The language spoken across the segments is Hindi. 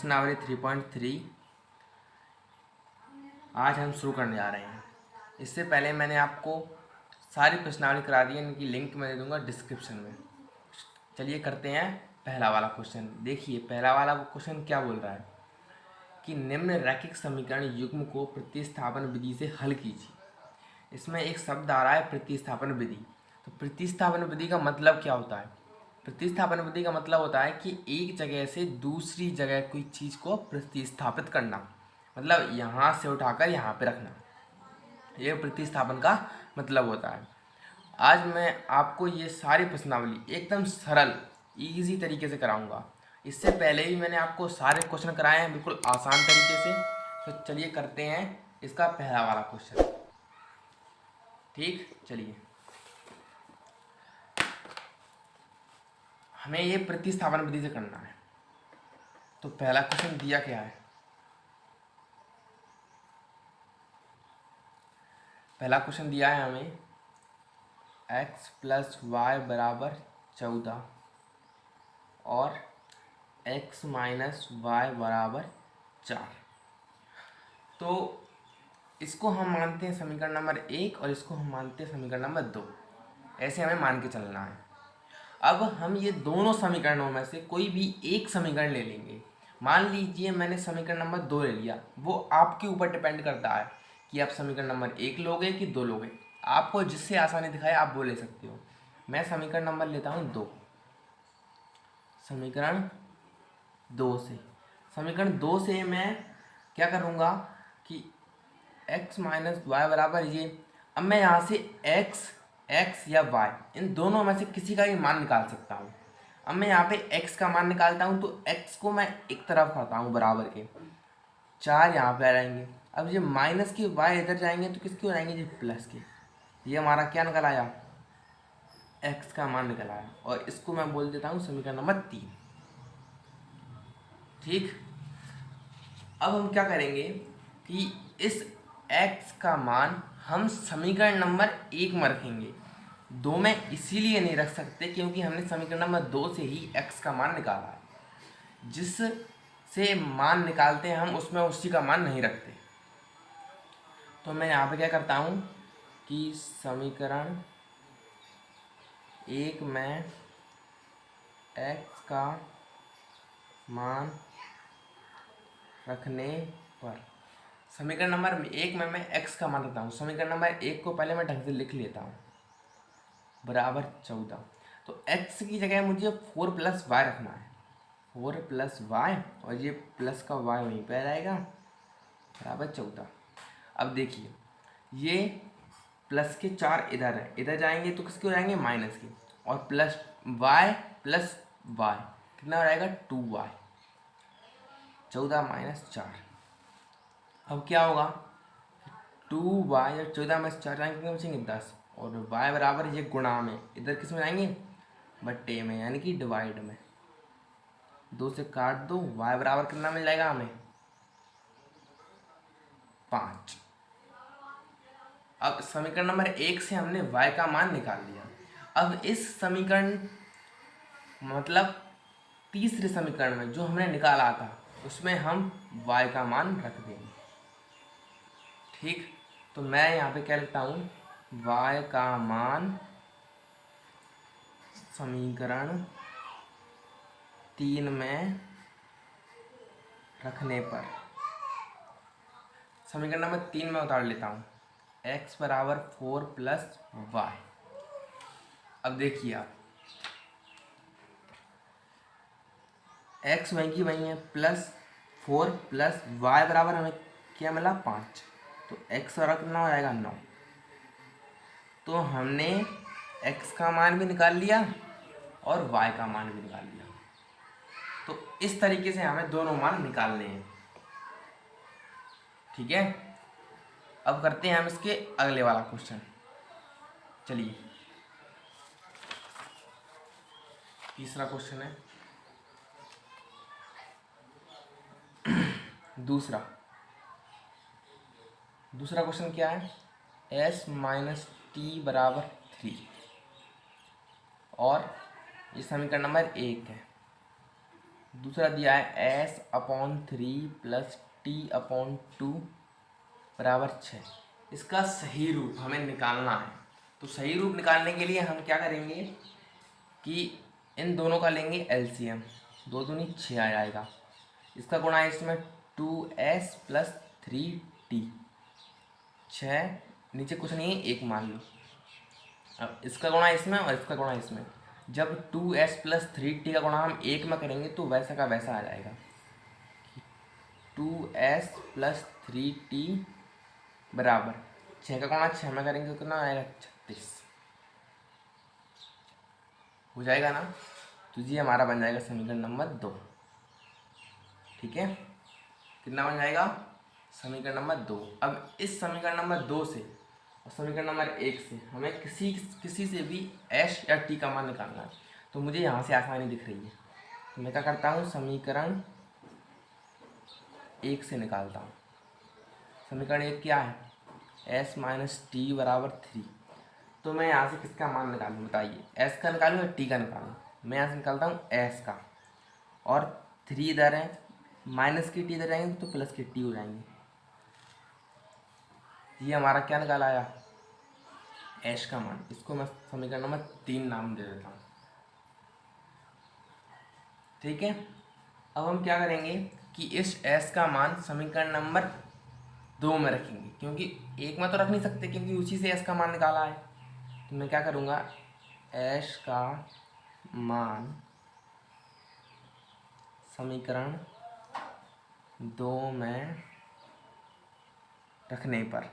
प्रश्नावली 3.3 आज हम शुरू करने जा रहे हैं। इससे पहले मैंने आपको सारी प्रश्नावली करा दी है, इनकी लिंक मैं दे दूंगा डिस्क्रिप्शन में। चलिए करते हैं पहला वाला क्वेश्चन। देखिए पहला वाला क्वेश्चन क्या बोल रहा है कि निम्न रैखिक समीकरण युग्म को प्रतिस्थापन विधि से हल कीजिए। इसमें एक शब्द आ रहा है प्रतिस्थापन विधि। तो प्रतिस्थापन विधि का मतलब क्या होता है? प्रतिस्थापन विधि का मतलब होता है कि एक जगह से दूसरी जगह कोई चीज़ को प्रतिस्थापित करना, मतलब यहाँ से उठाकर यहाँ पे रखना, ये प्रतिस्थापन का मतलब होता है। आज मैं आपको ये सारी प्रश्नावली एकदम सरल इजी तरीके से कराऊंगा। इससे पहले भी मैंने आपको सारे क्वेश्चन कराए हैं बिल्कुल आसान तरीके से। तो चलिए करते हैं इसका पहला वाला क्वेश्चन। ठीक, चलिए हमें ये प्रतिस्थापन विधि से करना है। तो पहला क्वेश्चन दिया क्या है? पहला क्वेश्चन दिया है हमें x प्लस वाई बराबर 14 और x माइनस वाई बराबर 4। तो इसको हम मानते हैं समीकरण नंबर 1 और इसको हम मानते हैं समीकरण नंबर 2। ऐसे हमें मान के चलना है। अब हम ये दोनों समीकरणों में से कोई भी एक समीकरण ले लेंगे। मान लीजिए मैंने समीकरण नंबर 2 ले लिया, वो आपके ऊपर डिपेंड करता है कि आप समीकरण नंबर 1 लोगे कि 2 लोगे। आपको जिससे आसानी दिखाए आप वो ले सकते हो। मैं समीकरण नंबर लेता हूँ 2। समीकरण 2 से मैं क्या करूँगा कि x माइनस वाई बराबर ये। अब मैं यहाँ से x या y इन दोनों में से किसी का भी मान निकाल सकता हूँ। अब मैं यहाँ पे x का मान निकालता हूँ तो x को मैं एक तरफ करता हूँ बराबर के, 4 यहाँ पे आ जाएंगे। अब ये माइनस के y इधर जाएंगे तो किसके हो जाएंगे? ये प्लस के। ये हमारा क्या निकल आया? x का मान निकल आया। और इसको मैं बोल देता हूँ समीकरण नंबर 3। ठीक, अब हम क्या करेंगे कि इस x का मान हम समीकरण नंबर 1 में रखेंगे। 2 में इसीलिए नहीं रख सकते क्योंकि हमने समीकरण नंबर 2 से ही x का मान निकाला है। जिस से मान निकालते हैं हम उसमें उसी का मान नहीं रखते। तो मैं यहाँ पे क्या करता हूँ कि समीकरण 1 में x का मान रखने पर, समीकरण नंबर 1 में मैं x का मान रखता हूँ। समीकरण नंबर 1 को पहले मैं ढंग से लिख लेता हूँ, बराबर 14। तो x की जगह मुझे 4 प्लस वाई रखना है। 4 प्लस वाई और ये प्लस का y वहीं पे आ जाएगा, बराबर 14। अब देखिए ये प्लस के 4 इधर है, इधर जाएंगे तो किसके हो जाएंगे? माइनस के। और प्लस y प्लस y कितना हो जाएगा? 2y। 14 माइनस 4। अब क्या होगा? 2y और 14 में से 4 जाएंगे कितने बचेंगे? 10। और y बराबर ये गुणा में, इधर किस में जाएंगे? बट्टे में, यानी कि डिवाइड में। 2 से काट दो, y बराबर कितना मिल जाएगा हमें? 5। अब समीकरण नंबर 1 से हमने y का मान निकाल लिया। अब इस समीकरण मतलब तीसरे समीकरण में जो हमने निकाला था उसमें हम y का मान रख देंगे। ठीक, तो मैं यहाँ पे क्या लिखता हूँ? y का मान समीकरण 3 में रखने पर, समीकरण नंबर 3 में उतार लेता हूँ, x बराबर 4 प्लस वाई। अब देखिए आप x वहीं की वहीं है, प्लस 4 प्लस वाई बराबर हमें क्या मिला? 5। तो x और कितना हो जाएगा? 9। तो हमने x का मान भी निकाल लिया और y का मान भी निकाल लिया। तो इस तरीके से हमें दोनों मान निकालने हैं। ठीक है, अब करते हैं हम इसके अगले वाला क्वेश्चन। चलिए तीसरा क्वेश्चन है दूसरा क्वेश्चन क्या है? s माइनस टी बराबर 3 और ये समीकरण नंबर 1 है। दूसरा दिया है S upon 3 plus T upon 2 बराबर 6। इसका सही रूप हमें निकालना है। तो सही रूप निकालने के लिए हम क्या करेंगे कि इन दोनों का लेंगे एलसीएम। 2 दूनी 6 आ जाएगा। इसका गुणा है इसमें 2s प्लस 3t। 6 नीचे कुछ नहीं है, 1 मान लो। अब इसका गुणा इसमें और इसका गुणा इसमें। जब 2s प्लस 3t का गुणा हम 1 में करेंगे तो वैसा का वैसा आ जाएगा। 2s प्लस 3t बराबर 6 का गुणा 6 में करेंगे तो कितना आएगा, 36 हो जाएगा ना। तो ये हमारा बन जाएगा समीकरण नंबर 2। ठीक है, कितना बन जाएगा, समीकरण नंबर 2। अब इस समीकरण नंबर 2 से और समीकरण नंबर 1 से हमें किसी से भी एस या टी का मान निकालना है। तो मुझे यहाँ से आसानी दिख रही है, तो मैं क्या करता हूँ, समीकरण 1 से निकालता हूँ। समीकरण 1 क्या है, एस माइनस टी बराबर 3। तो मैं यहाँ से किसका मान निकालूँ बताइए, एस का निकालूँ या टी का निकालूँ। मैं यहाँ से निकालता हूँ एस का, और 3 इधर है, माइनस की टी इधर जाएंगे तो प्लस की टी हो जाएंगे। ये हमारा क्या निकाला आया, एस का मान। इसको मैं समीकरण नंबर 3 नाम दे देता हूँ। ठीक है, अब हम क्या करेंगे कि इस एस का मान समीकरण नंबर 2 में रखेंगे, क्योंकि 1 में तो रख नहीं सकते क्योंकि उसी से एस का मान निकाला है। तो मैं क्या करूँगा, एस का मान समीकरण 2 में रखने पर,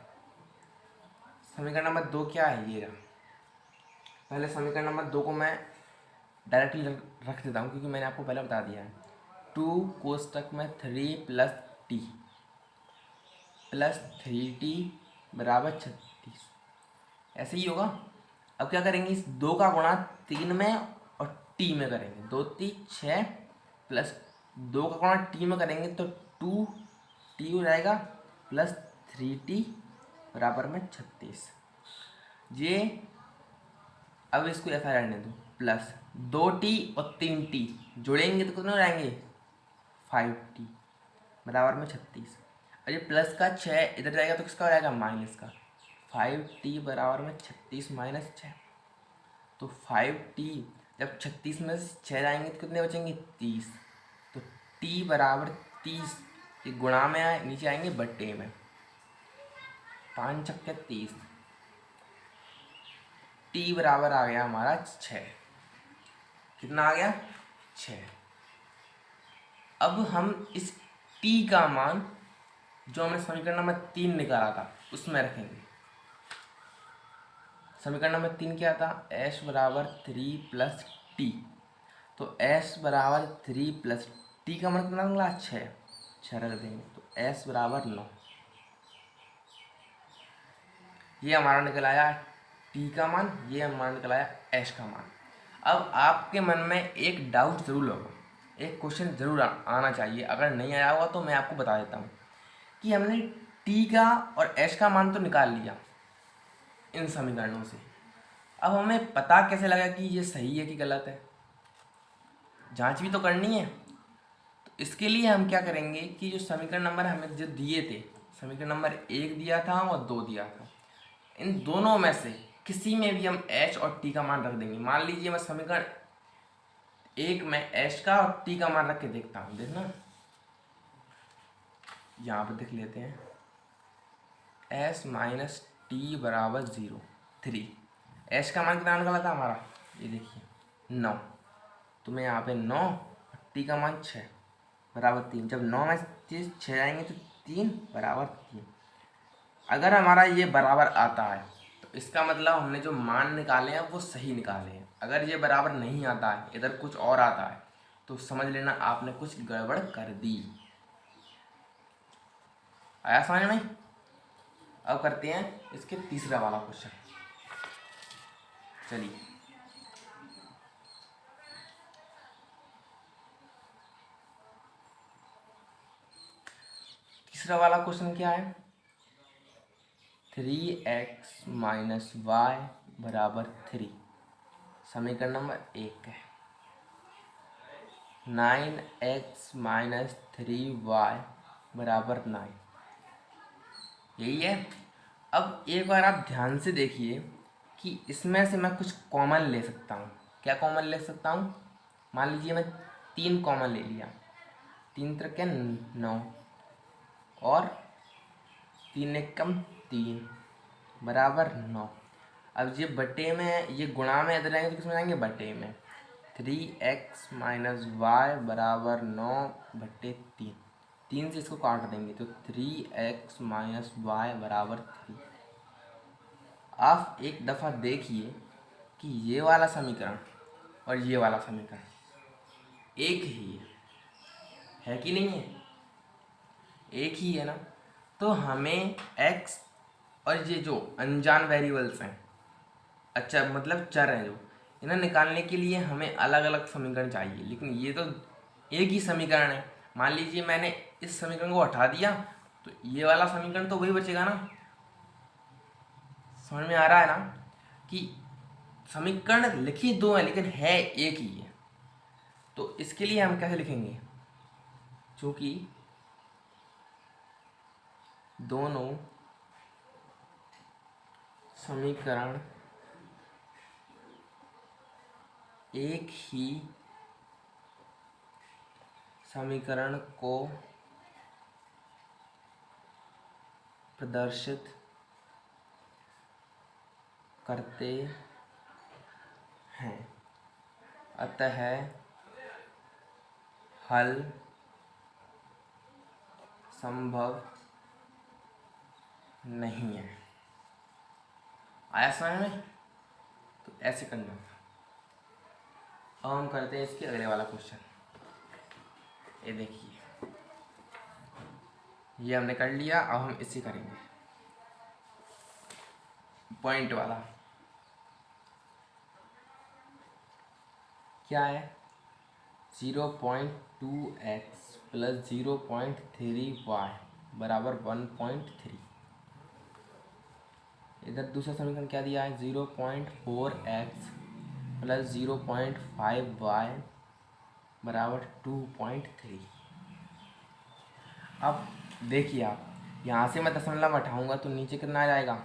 समीकरण नंबर 2 क्या है, ये रहा। पहले समीकरण नंबर 2 को मैं डायरेक्टली रख देता हूँ, क्योंकि मैंने आपको पहले बता दिया है। 2 कोष्टक में 3 प्लस टी प्लस 3t बराबर 36, ऐसे ही होगा। अब क्या करेंगे, इस 2 का गुणा 3 में और टी में करेंगे। 2 3 6 प्लस 2 का गुणा टी में करेंगे तो 2t हो जाएगा प्लस 3t बराबर में 36। ये अब इसको ऐसा रहने दो, प्लस 2t और 3t जोड़ेंगे तो कितने हो जाएंगे, 5t बराबर में 36। और ये प्लस का 6 इधर जाएगा तो किसका हो जाएगा, माइनस का। 5t बराबर में 36 माइनस 6, तो 5t जब 36 में से 6 जाएंगे तो कितने बचेंगे, 30। तो t बराबर 30, ये गुणा में आए, नीचे आएंगे बट्टे में, 5 छक्के 30। t बराबर आ गया हमारा 6। कितना आ गया, 6। अब हम इस t का मान जो हमने समीकरण नंबर 3 निकाला था उसमें रखेंगे। समीकरण नंबर 3 क्या था, s बराबर 3 प्लस टी। तो s बराबर 3 प्लस टी का मान कितना निकला, 6 रख देंगे तो s बराबर 9। ये हमारा निकल आया t का मान, ये हमारा निकल आया s का मान। अब आपके मन में एक डाउट जरूर होगा, एक क्वेश्चन जरूर आना चाहिए। अगर नहीं आया होगा तो मैं आपको बता देता हूँ कि हमने t का और s का मान तो निकाल लिया इन समीकरणों से, अब हमें पता कैसे लगा कि ये सही है कि गलत है, जांच भी तो करनी है। तो इसके लिए हम क्या करेंगे कि जो समीकरण नंबर हमें जो दिए थे, समीकरण नंबर 1 दिया था और 2 दिया था, इन दोनों में से किसी में भी हम h और t का मान रख देंगे। मान लीजिए मैं समीकरण 1 में h का और t का मान रख के देखता हूँ, देखना यहाँ पर देख लेते हैं। s माइनस टी बराबर 0 3, h का मान कितना निकला था हमारा, ये देखिए 9। तो मैं यहाँ पे 9, t का मान 6 बराबर 3। जब 9 में 6 जाएंगे तो 3 बराबर 3। अगर हमारा ये बराबर आता है तो इसका मतलब हमने जो मान निकाले हैं वो सही निकाले हैं। अगर ये बराबर नहीं आता है, इधर कुछ और आता है, तो समझ लेना आपने कुछ गड़बड़ कर दी। आया समझ में? अब करते हैं इसके तीसरा वाला क्वेश्चन। चलिए, तीसरा वाला क्वेश्चन क्या है, 3x माइनस वाई बराबर 3, समीकरण नंबर 1 है। 9x माइनस 3y बराबर 9। यही है। अब एक बार आप ध्यान से देखिए कि इसमें से मैं कुछ कॉमन ले सकता हूँ। क्या कॉमन ले सकता हूँ? मान लीजिए मैं 3 कॉमन ले लिया। 3 त्रिक 9 और 3 एकम 3 बराबर 9। अब ये बटे में, ये गुणा में इधर आएंगे तो किसमें जाएंगे? बटे में। 3x माइनस वाई बराबर 9 बटे 3। 3 से इसको काट देंगे तो 3x माइनस वाई बराबर 3। आप एक दफ़ा देखिए कि ये वाला समीकरण और ये वाला समीकरण एक ही है कि नहीं है? एक ही है ना। तो हमें x और ये जो अनजान वेरिएबल्स हैं, अच्छा मतलब चर हैं, जो इन्हें निकालने के लिए हमें अलग अलग समीकरण चाहिए, लेकिन ये तो एक ही समीकरण है। मान लीजिए मैंने इस समीकरण को हटा दिया तो ये वाला समीकरण तो वही बचेगा ना। समझ में आ रहा है ना कि समीकरण लिखी दो है लेकिन है एक ही है। तो इसके लिए हम कैसे लिखेंगे? क्योंकि दोनों समीकरण एक ही समीकरण को प्रदर्शित करते हैं, अतः हल संभव नहीं है। आया समझ में? तो ऐसे करना था। अब हम करते हैं इसके अगले वाला क्वेश्चन। ये देखिए, ये हमने कर लिया। अब हम इसे करेंगे पॉइंट वाला। क्या है? 0.2x प्लस 0.3y बराबर 1.3। इधर दूसरा समीकरण क्या दिया है? 0.4x प्लस 0.5y बराबर 2.3। अब देखिए आप, यहाँ से मैं दशमलव हटाऊंगा तो नीचे कितना आ जाएगा?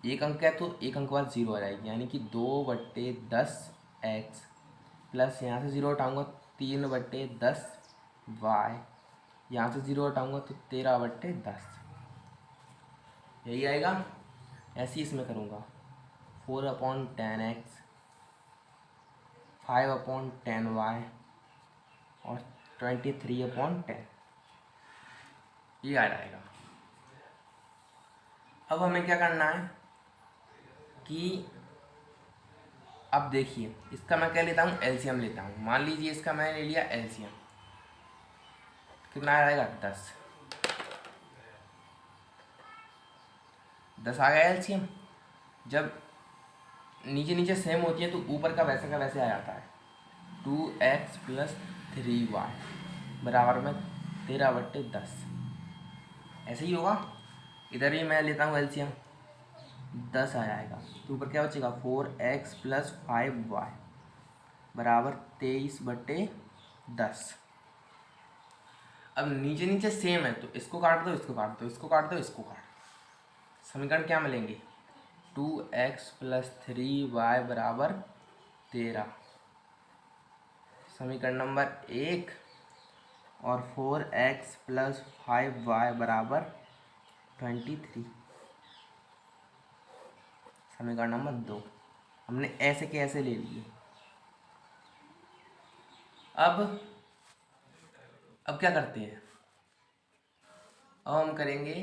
एक अंक है तो एक अंक बाद 0 आ जाएगी, यानी कि 2/10x प्लस यहाँ से 0 हटाऊंगा 3/10y, यहाँ से 0 हटाऊंगा तो 13/10। यही आएगा। ऐसे ही इसमें करूँगा 4/10x 5/10y और 23/10। ये आ जाएगा। अब हमें क्या करना है कि अब देखिए, इसका मैं क्या लेता हूँ? एलसीएम लेता हूँ। मान लीजिए इसका मैंने ले लिया एलसीएम, कितना आ जाएगा? 10 आ गया एलसीएम। जब नीचे नीचे सेम होती है तो ऊपर का वैसे आ जाता है। 2x प्लस 3y बराबर में 13/10। ऐसे ही होगा। इधर भी मैं लेता हूँ एलसीएम, 10 आ जाएगा तो ऊपर क्या बचेगा? 4x प्लस 5y बराबर 23/10। अब नीचे नीचे सेम है तो इसको काट दो, इसको काट दो, इसको काट दो, इसको काट दो। समीकरण क्या मिलेंगे? 2x प्लस 3y बराबर 13 समीकरण नंबर 1, और 4x प्लस 5y बराबर 23 समीकरण नंबर 2। हमने ऐसे के ऐसे ले लिए। अब क्या करते हैं? अब हम करेंगे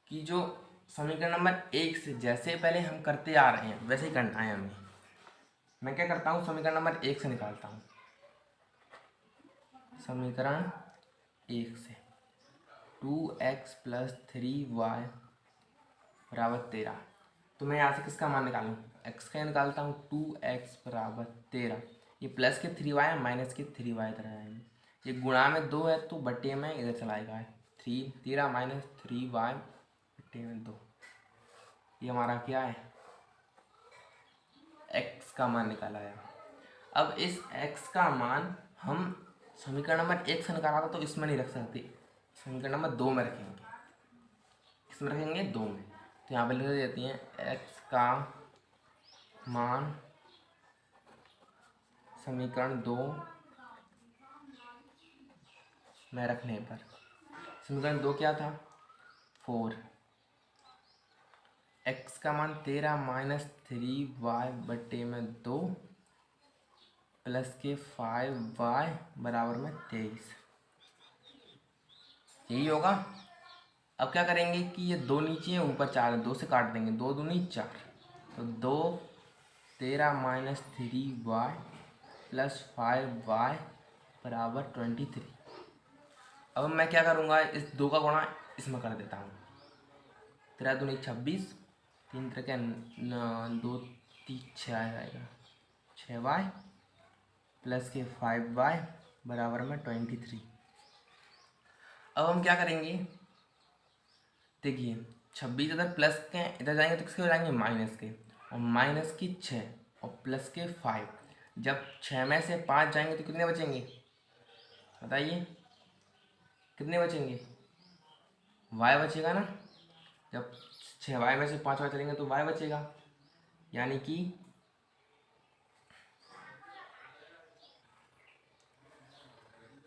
कि जो समीकरण नंबर 1 से जैसे पहले हम करते आ रहे हैं वैसे ही करना है हमें। मैं क्या करता हूँ? समीकरण नंबर 1 से निकालता हूँ। समीकरण 1 से 2x प्लस 3y बराबर 13। तो मैं यहाँ से किसका मान निकालूँ? x का निकालता हूँ। 2x बराबर 13। ये प्लस के 3y है, माइनस के 3y इधर आएंगे। ये गुणा में 2 है तो बटे में इधर चलाएगा 13 माइनस 3y बटे में 2। ये हमारा क्या है? x का मान निकाला है। अब इस x का मान हम समीकरण नंबर 1 से निकाला था तो इसमें नहीं रख सकते, समीकरण नंबर 2 में रखेंगे। किसमें रखेंगे? 2 में। तो यहाँ पर लिख देती हैं x का मान समीकरण 2 में रखने पर, समीकरण 2 क्या था? 4, x का मान 13 माइनस 3y बटे में 2 प्लस के 5y बराबर में 23, यही होगा। अब क्या करेंगे कि ये 2 नीचे हैं, ऊपर 4 है, 2 से काट देंगे, 2 दूनी 4, तो 2 13 माइनस 3y प्लस 5y बराबर 23। अब मैं क्या करूँगा, इस 2 का गुणा इसमें कर देता हूँ। 13 दूनी 26, 3 3 2 3 6 आ जाएगा, 6y प्लस के 5y बराबर में 23। अब हम क्या करेंगे, देखिए 26 इधर प्लस के इधर जाएंगे तो किसके हो जाएंगे? माइनस के, और माइनस की 6 और प्लस के 5। जब 6 में से 5 जाएंगे तो कितने बचेंगे? बताइए कितने बचेंगे? y बचेगा ना। जब 6y में से 5 y चलेंगे तो y बचेगा, यानी कि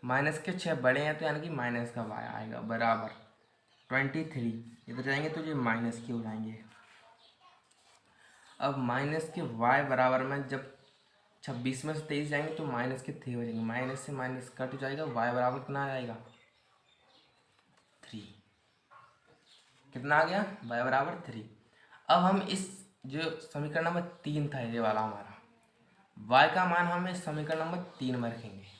माइनस के 6 बड़े हैं तो यानी कि माइनस का y आएगा बराबर 23। इधर जाएंगे तो ये माइनस के हो जाएंगे। अब माइनस के y बराबर में जब 26 में से 23 जाएंगे तो माइनस के 3 बचेंगे, माइनस से माइनस कट जाएगा, y बराबर कितना आ जाएगा? 3। कितना आ गया? y बराबर 3। अब हम इस जो समीकरण नंबर 3 था ये वाला हमारा, y का मान हम इस समीकरण नंबर 3 में रखेंगे।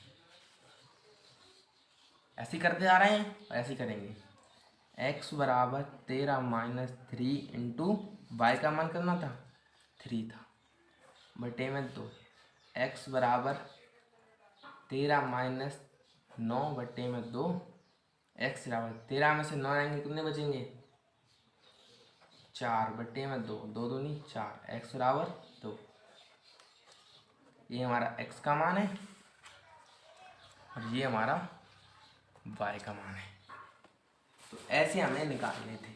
ऐसे ही करते आ रहे हैं और ऐसे ही करेंगे। x बराबर 13 माइनस 3 इंटू वाई का मान करना था 3 था बटे में 2, x बराबर 13 माइनस 9 बटे में 2, x बराबर 13 में से 9 आएंगे कितने बचेंगे? 4 बटे में 2, 2 दूनी 4, x बराबर 2। ये हमारा x का मान है और ये हमारा y का मान है। तो ऐसे हमें निकालने थे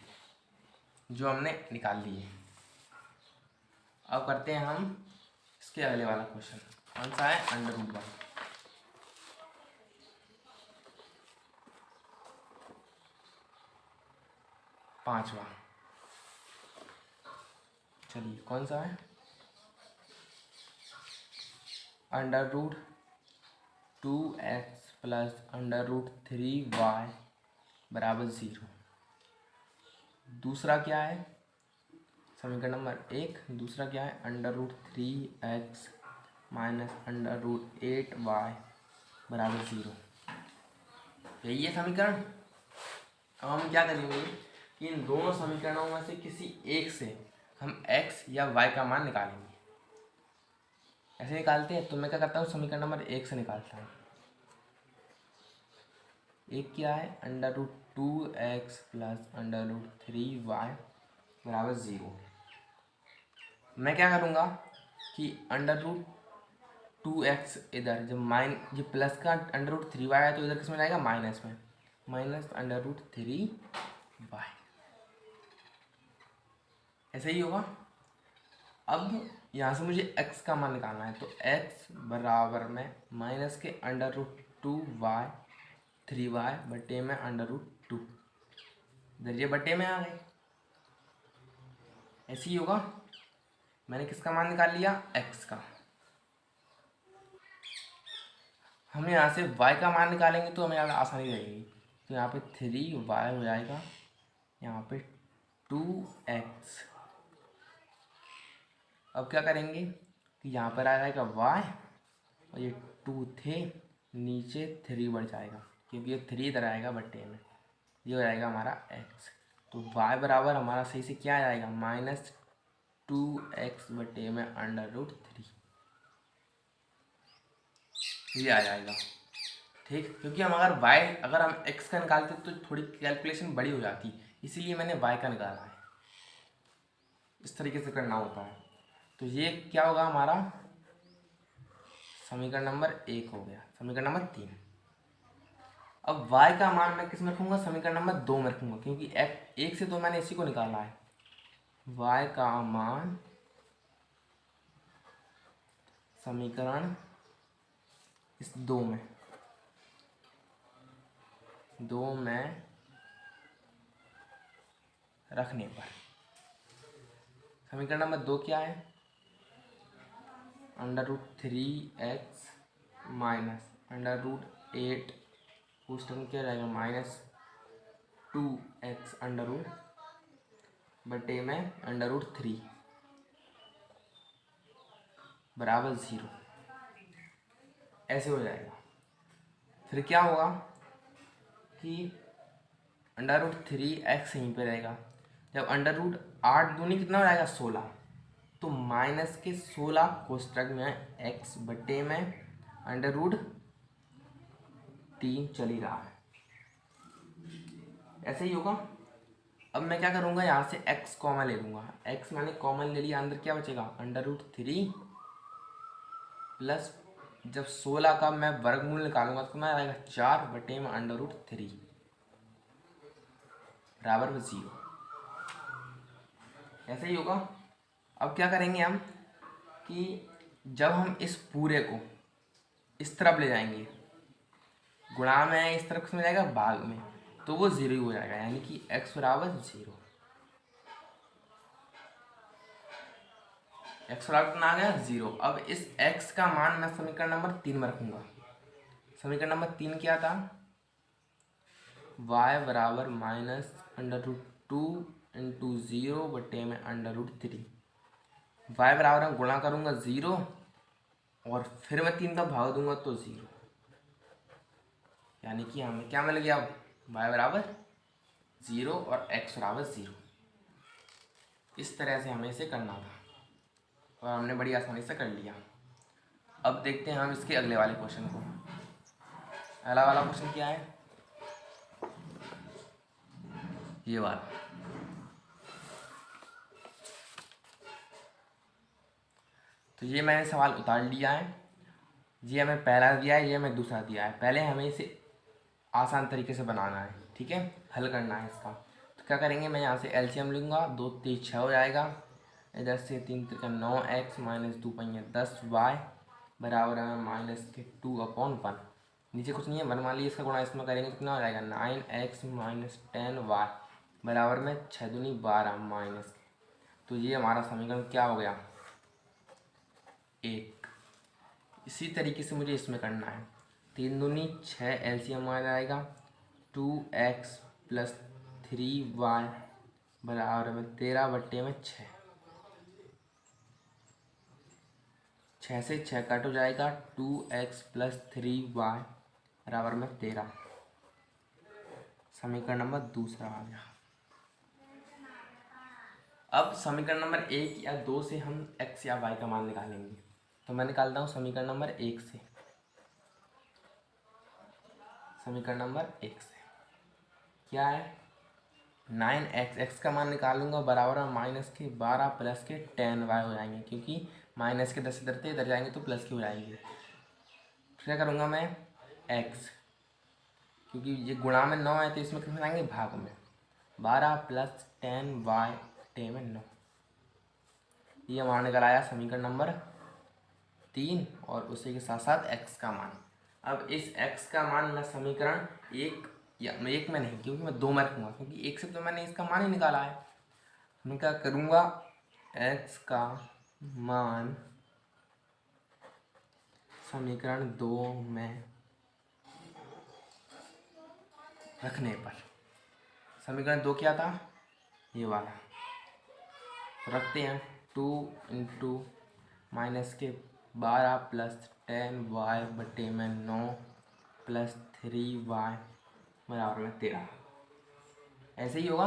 जो हमने निकाल लिए। अब करते हैं हम इसके अगले वाला क्वेश्चन, कौन सा है? Under root 1। पांचवा, चलिए कौन सा है? Under root 2x plus under root 3y बराबर 0। दूसरा क्या है? समीकरण नंबर 1। दूसरा क्या है? Under root 3x minus under root 8y बराबर 0। यही है समीकरण। अब हम क्या करेंगे कि इन दोनों समीकरणों में से किसी एक से हम x या y का मान निकालेंगे। ऐसे निकालते हैं, तो मैं क्या करता हूँ, समीकरण नंबर 1 से निकालता हूँ। एक क्या है? Under root 2x plus under root 3y बराबर 0। मैं क्या करूँगा कि अंडर रूट 2x इधर जब ये प्लस का अंडर रूट 3y है तो इधर किस में जाएगा? माइनस में, माइनस अंडर रूट 3y, ऐसे ही होगा। अब यहाँ से मुझे x का मान निकालना है, तो x बराबर में माइनस के अंडर रूट 2y 3y बटे में अंडर रूट 2, इधर ये बटे में आ गए, ऐसे ही होगा। मैंने किसका मान निकाल लिया? x का। हम यहाँ से y का मान निकालेंगे तो हमें आसानी रहेगी। तो यहाँ पे 3y हो जाएगा, यहाँ पे 2x। अब क्या करेंगे कि यहाँ पर आ जाएगा y और ये 2 थे, नीचे 3 बढ़ जाएगा क्योंकि ये 3 इधर आएगा बट्टे में, ये हो जाएगा हमारा x। तो y बराबर हमारा सही से क्या आ जाएगा? माइनस 2x बटे में अंडर रूट 3, ये आ जाएगा। ठीक, क्योंकि हम अगर हम x का निकालते तो थोड़ी कैलकुलेशन बड़ी हो जाती, इसीलिए मैंने y का निकाला है। इस तरीके से करना होता है। तो ये क्या होगा हमारा समीकरण नंबर 1 हो गया। समीकरण नंबर 3। अब y का मान मैं किस में रखूँगा, समीकरण नंबर 2 में रखूँगा, क्योंकि एक से तो मैंने इसी को निकाला है। y का मान समीकरण इस 2 में रखने पर समीकरण नंबर 2 क्या है, √3x माइनस √8 उस टर्म क्या रहेगा -2x अंडर बटे में √3 बराबर 0, ऐसे हो जाएगा। फिर क्या होगा कि √3x यहीं पे रहेगा। जब √8 दूनी कितना हो जाएगा 16, तो -16 कोष्टक में x बटे में √3 चल ही रहा है, ऐसे ही होगा। अब मैं क्या करूँगा, यहाँ से x कॉमन ले लूँगा। x मैंने कॉमन ले लिया, अंदर क्या बचेगा √3 प्लस जब 16 का मैं वर्गमूल निकालूंगा तो मैं आएगा 4 बटे में √3 बराबर 0, ऐसे ही होगा। अब क्या करेंगे हम कि जब हम इस पूरे को इस तरफ ले जाएंगे, गुणा में इस तरफ किसमें जाएगा भाग में, तो वो 0 ही हो जाएगा, यानी कि x बराबर 0। x बराबर कितना आ गया 0। अब इस x का मान मैं समीकरण नंबर 3 में रखूँगा। समीकरण नंबर 3 क्या था, y बराबर -√2 इंटू 0 बटे में √3। y बराबर हम गुणा करूँगा 0 और फिर मैं 3 का भाग दूंगा तो 0, यानी कि हमें क्या मिल गया, y बराबर 0 और x बराबर 0। इस तरह से हमें इसे करना था और हमने बड़ी आसानी से कर लिया। अब देखते हैं हम इसके अगले वाले क्वेश्चन को। अगला वाला क्वेश्चन क्या है, ये वाला। तो ये मैंने सवाल उतार लिया है, ये हमें पहला दिया है, ये हमें दूसरा दिया है। पहले हमें इसे आसान तरीके से बनाना है, ठीक है, हल करना है इसका। तो क्या करेंगे, मैं यहाँ से एलसीएम लूँगा, 2 3 6 हो जाएगा, इधर से 3 3 9x माइनस 2 5 10y बराबर है -2/1। नीचे कुछ नहीं है, 1 मान लीजिए, इसका गुणा इसमें करेंगे कितना हो जाएगा 9x माइनस 10y बराबर में 6 दूनी 12 माइनस। तो ये हमारा समीकरण क्या हो गया 1। इसी तरीके से मुझे इसमें करना है, 3 दूनी 6 एलसीएम आ जाएगा, 2x प्लस 3y बराबर में 13 बट्टे में 6। 6 से 6 कट हो जाएगा, 2x प्लस 3y बराबर में 13। समीकरण नंबर दूसरा आ गया। अब समीकरण नंबर 1 या 2 से हम x या y का मान निकालेंगे। तो मैं निकालता हूँ समीकरण नंबर 1 से। समीकरण नंबर 1 से क्या है, 9x का मान निकालूंगा बराबर है -12 प्लस के 10y हो जाएंगे, क्योंकि माइनस के 10 इधर थे, इधर जाएंगे तो प्लस के हो जाएंगे। फिर क्या करूँगा मैं x, क्योंकि ये गुणा में 9 है तो इसमें कितने आएंगे भाग में, 12 प्लस 10y टे में 9। ये हमारा निकल आया समीकरण नंबर 3 और उसी के साथ साथ x का मान। अब इस x का मान मैं समीकरण 1 या 1 में नहीं, क्योंकि मैं 2 में रखूँगा, क्योंकि 1 से तो मैंने इसका मान ही निकाला है। मैं क्या करूँगा, x का मान समीकरण 2 में रखने पर, समीकरण 2 क्या था ये वाला, रखते हैं 2 इंटू माइनस के 12 प्लस 10y बटे में 9 प्लस 3y बराबर में 13, ऐसे ही होगा।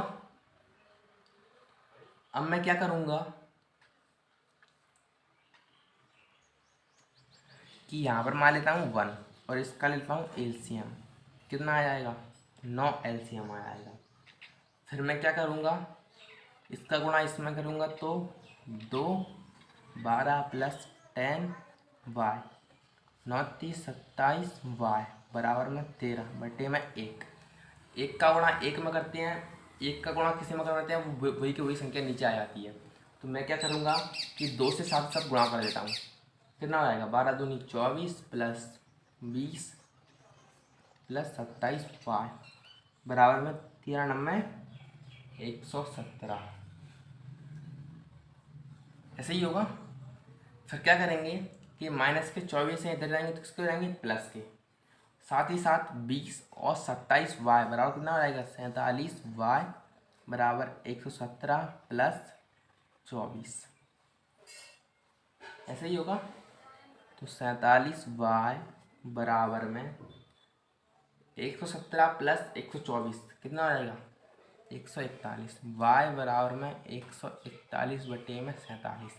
अब मैं क्या करूँगा कि यहाँ पर मान लेता हूँ 1 और इसका लेता हूँ एलसीएम, कितना आ जाएगा 9 एलसीएम आ जाएगा। फिर मैं क्या करूँगा, इसका गुणा इसमें करूँगा तो 2 12 प्लस 10y 9 30 27 वाई बराबर में 13 बटे में 1। एक का गुणा एक में करते हैं, एक का गुणा किसी में करते हैं, वो वही की वही संख्या नीचे आ जाती है। तो मैं क्या करूँगा कि 2 से 7 सब गुणा कर देता हूँ। कितना हो जाएगा 12 दूनी 24 प्लस 20 प्लस 27 वाई बराबर में 13 नम्बे 117। ऐसे ही होगा। फिर क्या करेंगे कि माइनस के 24 से इधर जाएंगे तो किसके हो जाएंगे प्लस के, साथ ही साथ 20 और 27 वाई बराबर कितना हो जाएगा 47 वाई बराबर 117 प्लस 24। ऐसे ही होगा। तो 47 वाई बराबर में 117 प्लस 124 कितना हो जाएगा 141 वाई बराबर में 141 बटे में 47।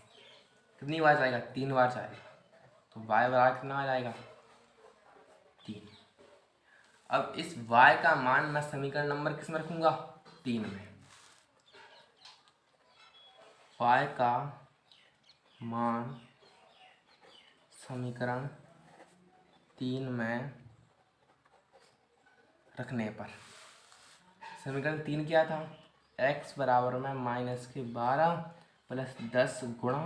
कितनी बार जाएगा 3 बार जाएगा। तो वाई बराबर कितना आ जाएगा 3। अब इस y का मान मैं समीकरण नंबर किस में रखूँगा 3 में। y का मान समीकरण 3 में रखने पर समीकरण 3 क्या था x बराबर में माइनस के 12 प्लस 10 गुणा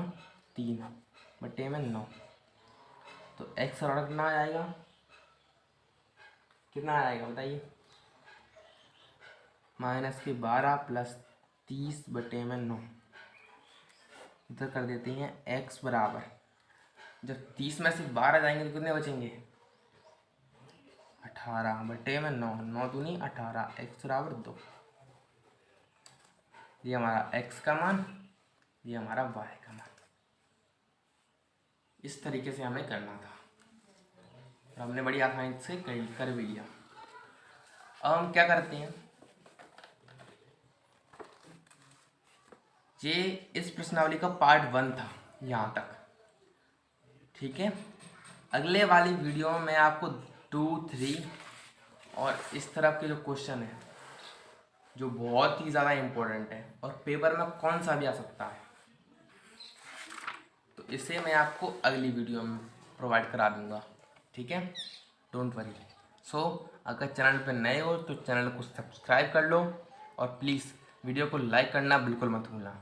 3 बटे में 9। तो x बराबर कितना आ जाएगा, कितना आ जाएगा बताइए, माइनस के 12 प्लस 30 बटे में 9। इधर कर देते हैं x बराबर, जब 30 में से 12 जाएंगे तो कितने बचेंगे 18 बटे में 9, 9 दूनी 18, x बराबर 2। ये हमारा x का मान, ये हमारा y का मान। इस तरीके से हमें करना था और हमने बड़ी आसानी से कर भी लिया। अब हम क्या करते हैं, ये इस प्रश्नावली का पार्ट 1 था यहाँ तक, ठीक है। अगले वाली वीडियो में मैं आपको 2, 3 और इस तरफ के जो क्वेश्चन है जो बहुत ही ज़्यादा इम्पोर्टेंट है और पेपर में कौन सा भी आ सकता है, तो इसे मैं आपको अगली वीडियो में प्रोवाइड करा दूँगा, ठीक है। Don't worry. सो अगर चैनल पर नए हो तो चैनल को सब्सक्राइब कर लो और प्लीज़ वीडियो को लाइक करना बिल्कुल मत भूलना।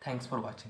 Thanks for watching.